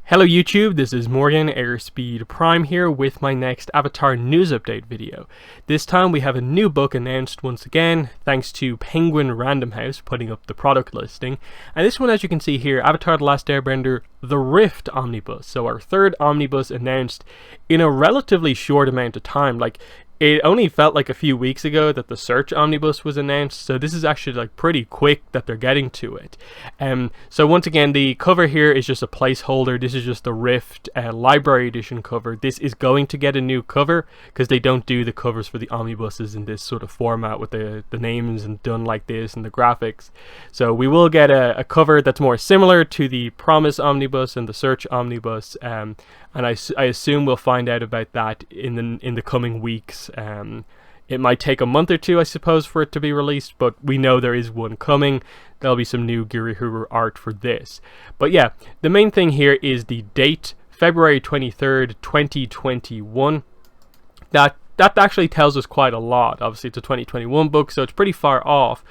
Hello YouTube, this is Morgan, Airspeed Prime here with my next Avatar news update video. This time we have a new book announced once again, thanks to Penguin Random House putting up the product listing. And this one, as you can see here, Avatar The Last Airbender, the Rift Omnibus. So our third omnibus announced in a relatively short amount of time. It only felt like a few weeks ago that the Search Omnibus was announced, so this is actually pretty quick that they're getting to it. So once again, the cover here is just a placeholder. This is just the Rift Library Edition cover. This is going to get a new cover because they don't do the covers for the omnibuses in this sort of format with the names and done like this and the graphics. So we will get a cover that's more similar to the Promise Omnibus and the Search Omnibus, and I assume we'll find out about that in the coming weeks. It might take a month or two, I suppose, for it to be released, but we know there is one coming. There'll be some new Girihouru art for this. But yeah, the main thing here is the date, February 23rd, 2021. That actually tells us quite a lot. Obviously, it's a 2021 book, so it's pretty far off,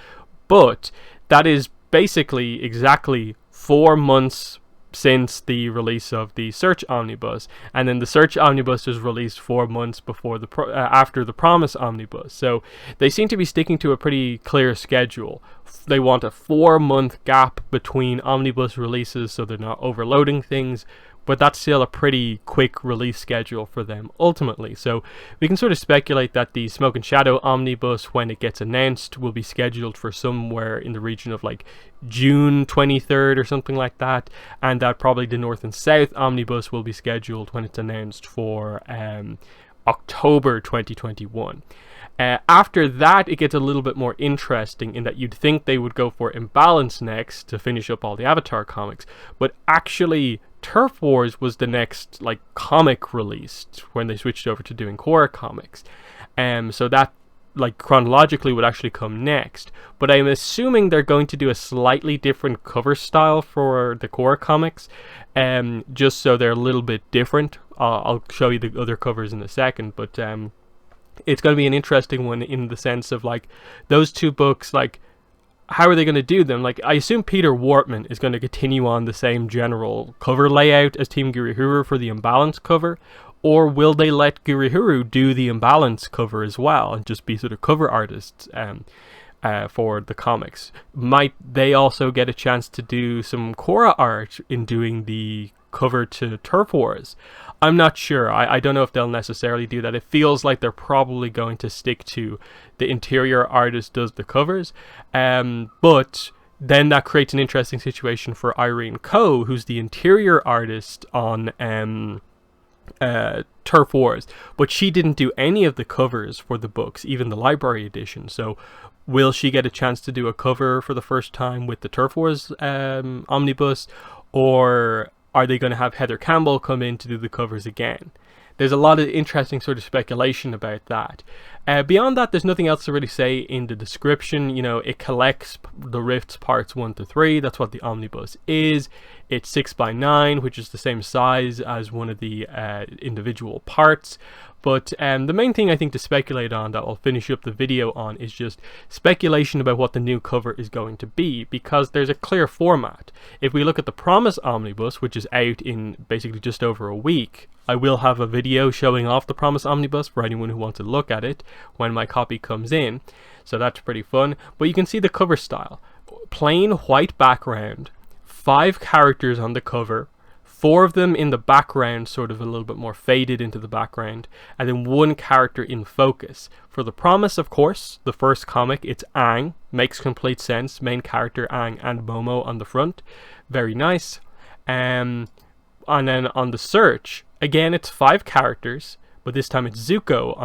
but that is basically exactly 4 months since the release of the Search Omnibus, and then the Search Omnibus was released 4 months before after the Promise Omnibus. So they seem to be sticking to a pretty clear schedule. They want a 4-month gap between omnibus releases so they're not overloading things, but that's still a pretty quick release schedule for them ultimately. So we can sort of speculate that the Smoke and Shadow Omnibus, when it gets announced, will be scheduled for somewhere in the region of June 23rd or something like that, and that probably the North and South Omnibus will be scheduled when it's announced for October 2021. After that, it gets a little bit more interesting in that you'd think they would go for Imbalance next to finish up all the Avatar comics, but actually Turf Wars was the next comic released when they switched over to doing Korra comics. So that chronologically would actually come next, but I'm assuming they're going to do a slightly different cover style for the Korra comics, just so they're a little bit different. I'll show you the other covers in a second, but it's going to be an interesting one in the sense of those two books, how are they going to do them? I assume Peter Wortman is going to continue on the same general cover layout as Team Girihouru for the Imbalance cover, or will they let Girihouru do the Imbalance cover as well and just be sort of cover artists for the comics? Might they also get a chance to do some Korra art in doing the cover to Turf Wars? I'm not sure. I don't know if they'll necessarily do that. It feels like they're probably going to stick to the interior artist does the covers, but then that creates an interesting situation for Irene Coe, who's the interior artist on Turf Wars, but she didn't do any of the covers for the books, even the library edition. So will she get a chance to do a cover for the first time with the Turf Wars omnibus, or are they going to have Heather Campbell come in to do the covers again? There's a lot of interesting sort of speculation about that. Beyond that, there's nothing else to really say in the description. It collects the Rifts parts 1 to 3. That's what the omnibus is. It's 6x9, which is the same size as one of the individual parts. But the main thing I think to speculate on, that I'll finish up the video on, is just speculation about what the new cover is going to be, because there's a clear format. If we look at the Promise Omnibus, which is out in basically just over a week, I will have a video showing off the Promise Omnibus for anyone who wants to look at it when my copy comes in. So that's pretty fun. But you can see the cover style. Plain white background, 5 characters on the cover, 4 of them in the background, sort of a little bit more faded into the background, and then 1 character in focus. For the Promise, of course, the first comic, it's Aang. Makes complete sense. Main character Aang and Momo on the front. Very nice. And then on the Search, again, it's 5 characters, but this time it's Zuko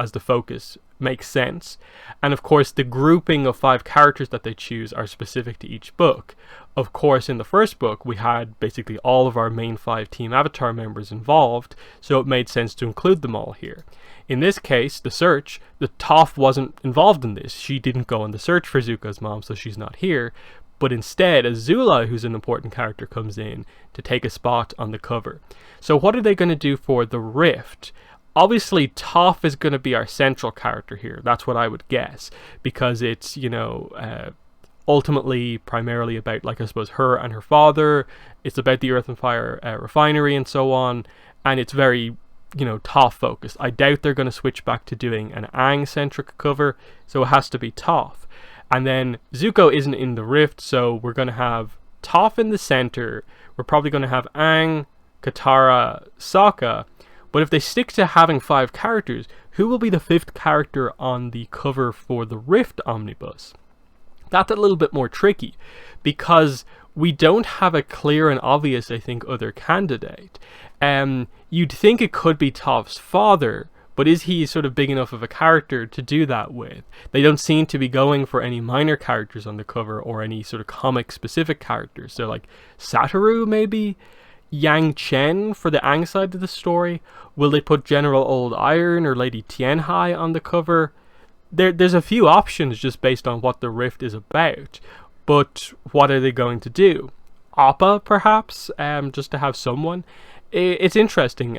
as the focus. Makes sense. And of course, the grouping of 5 characters that they choose are specific to each book. Of course, in the first book, we had basically all of our main 5 Team Avatar members involved, so it made sense to include them all here. In this case, the Search, the Toph wasn't involved in this. She didn't go on the search for Zuko's mom, so she's not here. But instead, Azula, who's an important character, comes in to take a spot on the cover. So what are they going to do for the Rift? Obviously, Toph is going to be our central character here. That's what I would guess, because it's, ultimately primarily about, like, I suppose, her and her father. It's about the Earth and Fire refinery and so on, and it's very, you know, Toph focused. I doubt they're going to switch back to doing an Aang centric cover, so it has to be Toph. And then Zuko isn't in the Rift, so we're going to have Toph in the center. We're probably going to have Aang, Katara, Sokka. But if they stick to having 5 characters, who will be the 5th character on the cover for the Rift Omnibus? That's a little bit more tricky, because we don't have a clear and obvious, I think, other candidate. You'd think it could be Toph's father, but is he sort of big enough of a character to do that with? They don't seem to be going for any minor characters on the cover or any sort of comic specific characters. So like Satoru maybe? Yang Chen for the Aang side of the story? Will they put General Old Iron or Lady Tianhai on the cover? There's a few options just based on what the Rift is about. But what are they going to do? Appa, perhaps? Just to have someone? It's interesting.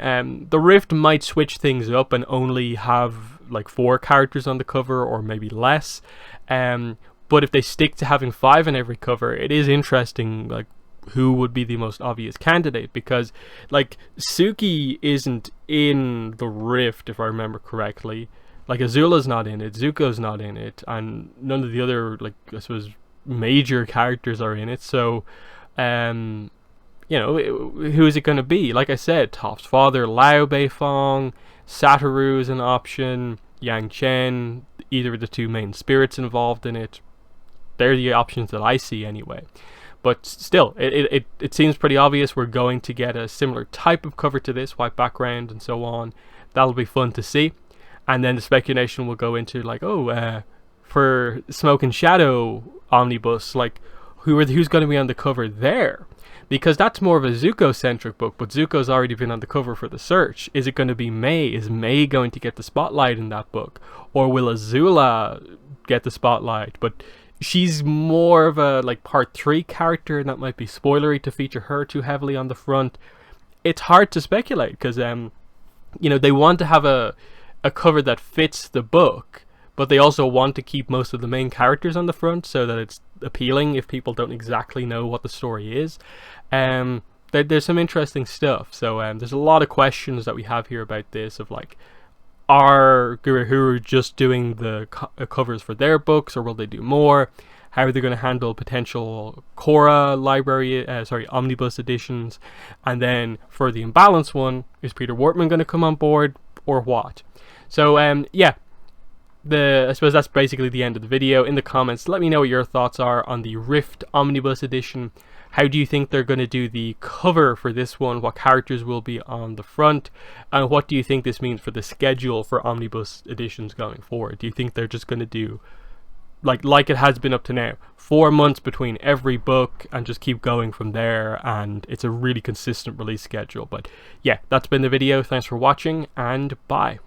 The Rift might switch things up and only have like 4 characters on the cover, or maybe less. But if they stick to having 5 on every cover, it is interesting, like, who would be the most obvious candidate, because like Suki isn't in the Rift, if I remember correctly. Like Azula's not in it, Zuko's not in it, and none of the other, like, I suppose, major characters are in it. So you know, who is it going to be? Like I said, Toph's father, Lao Beifong, Satoru is an option, Yang Chen, either of the 2 main spirits involved in it. They're the options that I see anyway. But still, it seems pretty obvious we're going to get a similar type of cover to this, white background and so on. That'll be fun to see. And then the speculation will go into, like, for Smoke and Shadow Omnibus, like, who's going to be on the cover there? Because that's more of a Zuko-centric book, but Zuko's already been on the cover for The Search. Is it going to be May? Is May going to get the spotlight in that book? Or will Azula get the spotlight? But she's more of a, like, part 3 character, and that might be spoilery to feature her too heavily on the front. It's hard to speculate, because, you know, they want to have a cover that fits the book, but they also want to keep most of the main characters on the front so that it's appealing if people don't exactly know what the story is. There's some interesting stuff. So there's a lot of questions that we have here about this, of like, are Gurahuru just doing the covers for their books, or will they do more? How are they going to handle potential Korra library, omnibus editions? And then for the Imbalance one, is Peter Wortman going to come on board, or what? So yeah, I suppose that's basically the end of the video. In the comments, let me know what your thoughts are on the Rift Omnibus edition. How do you think they're going to do the cover for this one? What characters will be on the front? And what do you think this means for the schedule for Omnibus editions going forward? Do you think they're just going to do, like it has been up to now, 4 months between every book and just keep going from there, and it's a really consistent release schedule? But yeah, that's been the video. Thanks for watching, and bye.